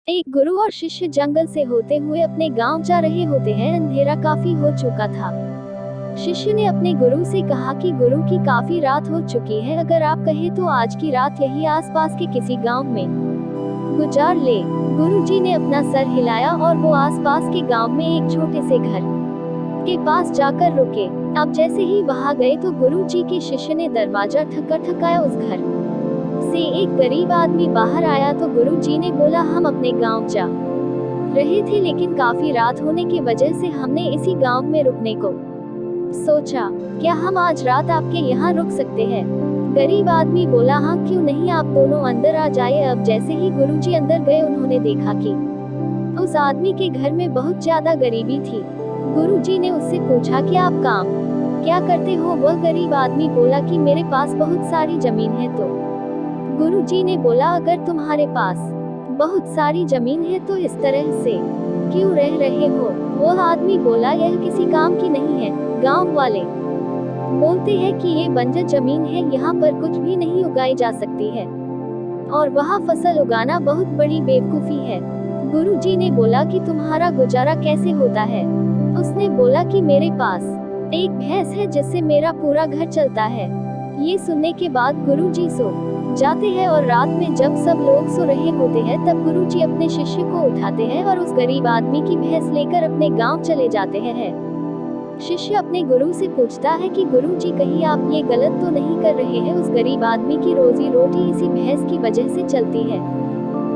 एक गुरु और शिष्य जंगल से होते हुए अपने गांव जा रहे होते हैं। अंधेरा काफी हो चुका था। शिष्य ने अपने गुरु से कहा कि गुरु की काफी रात हो चुकी है, अगर आप कहें तो आज की रात यही आसपास के किसी गांव में गुजार ले। गुरुजी ने अपना सर हिलाया और वो आसपास के गांव में एक छोटे से घर के पास जाकर रुके। अब जैसे ही वहां गए तो गुरुजी के शिष्य ने दरवाजा ठकाया। उस घर से एक गरीब आदमी बाहर आया तो गुरुजी ने बोला, हम अपने गांव जा रहे थे, लेकिन काफी रात होने की वजह से हमने इसी गांव में रुकने को सोचा। क्या हम आज रात आपके यहाँ रुक सकते हैं? गरीब आदमी बोला, हाँ क्यों नहीं, आप दोनों अंदर आ जाइए। अब जैसे ही गुरुजी अंदर गए उन्होंने देखा कि उस आदमी के घर में बहुत ज्यादा गरीबी थी। गुरुजी ने उससे पूछा कि आप काम क्या करते हो? वह गरीब आदमी बोला कि मेरे पास बहुत सारी जमीन है। तो गुरुजी ने बोला, अगर तुम्हारे पास बहुत सारी जमीन है तो इस तरह से क्यों रह रहे हो? वो आदमी बोला, यह किसी काम की नहीं है। गांव वाले बोलते हैं कि ये बंजर जमीन है, यहाँ पर कुछ भी नहीं उगाई जा सकती है और वहाँ फसल उगाना बहुत बड़ी बेवकूफी है। गुरुजी ने बोला कि तुम्हारा गुजारा कैसे होता है? उसने बोला कि मेरे पास एक भैंस है जिससे मेरा पूरा घर चलता है। ये सुनने के बाद गुरुजी सो जाते हैं और रात में जब सब लोग सो रहे होते हैं तब गुरुजी अपने शिष्य को उठाते हैं और उस गरीब आदमी की भैंस लेकर अपने गांव चले जाते हैं। शिष्य अपने गुरु से पूछता है कि गुरुजी कहीं आप ये गलत तो नहीं कर रहे हैं? उस गरीब आदमी की रोजी रोटी इसी भैंस की वजह से चलती है।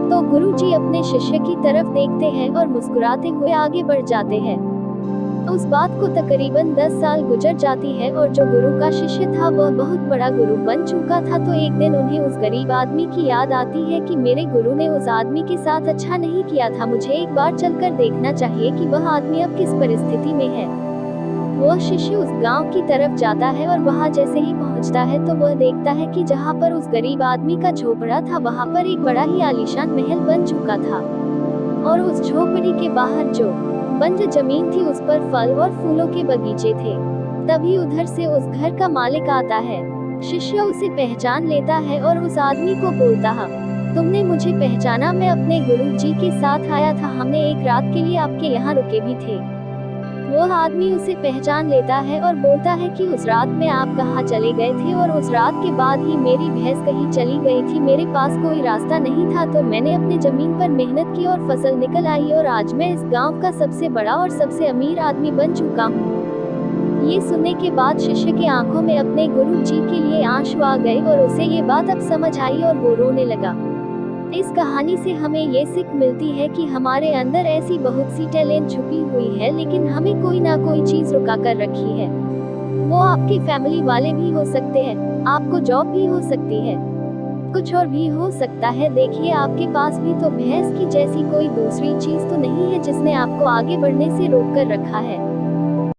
तो गुरुजी अपने शिष्य की तरफ देखते हैं और मुस्कुराते हुए आगे बढ़ जाते हैं। उस बात को तकरीबन 10 साल गुजर जाती है और जो गुरु का शिष्य था वह बहुत बड़ा गुरु बन चुका था। तो एक दिन उन्हें उस गरीब आदमी की याद आती है कि मेरे गुरु ने उस आदमी के साथ अच्छा नहीं किया था, मुझे एक बार चलकर देखना चाहिए कि वह आदमी अब किस परिस्थिति में है। वह शिष्य उस गांव की तरफ जाता है और वहां जैसे ही पहुंचता है तो वह देखता है कि जहां पर उस गरीब आदमी का झोपड़ा था वहां पर एक बड़ा ही आलीशान महल बन चुका था और उस झोपड़ी के बाहर जो बंजर जमीन थी उस पर फल और फूलों के बगीचे थे। तभी उधर से उस घर का मालिक आता है। शिष्य उसे पहचान लेता है और उस आदमी को बोलता है, तुमने मुझे पहचाना? मैं अपने गुरुजी के साथ आया था, हमने एक रात के लिए आपके यहाँ रुके भी थे। वह आदमी उसे पहचान लेता है और बोलता है कि उस रात में आप कहाँ चले गए थे? और उस रात के बाद ही मेरी भैंस कहीं चली गई थी, मेरे पास कोई रास्ता नहीं था, तो मैंने अपनी जमीन पर मेहनत की और फसल निकल आई और आज मैं इस गांव का सबसे बड़ा और सबसे अमीर आदमी बन चुका हूँ। ये सुनने के बाद शिष्य की आंखों में अपने गुरुजी के लिए आंसू आ गए और उसे ये बात अब समझ आई और वो रोने लगा। इस कहानी से हमें ये सीख मिलती है कि हमारे अंदर ऐसी बहुत सी टैलेंट छुपी हुई है, लेकिन हमें कोई ना कोई चीज रुका कर रखी है। वो आपकी फैमिली वाले भी हो सकते हैं, आपको जॉब भी हो सकती है, कुछ और भी हो सकता है। देखिए, आपके पास भी तो भैंस की जैसी कोई दूसरी चीज तो नहीं है जिसने आपको आगे बढ़ने से रोक कर रखा है।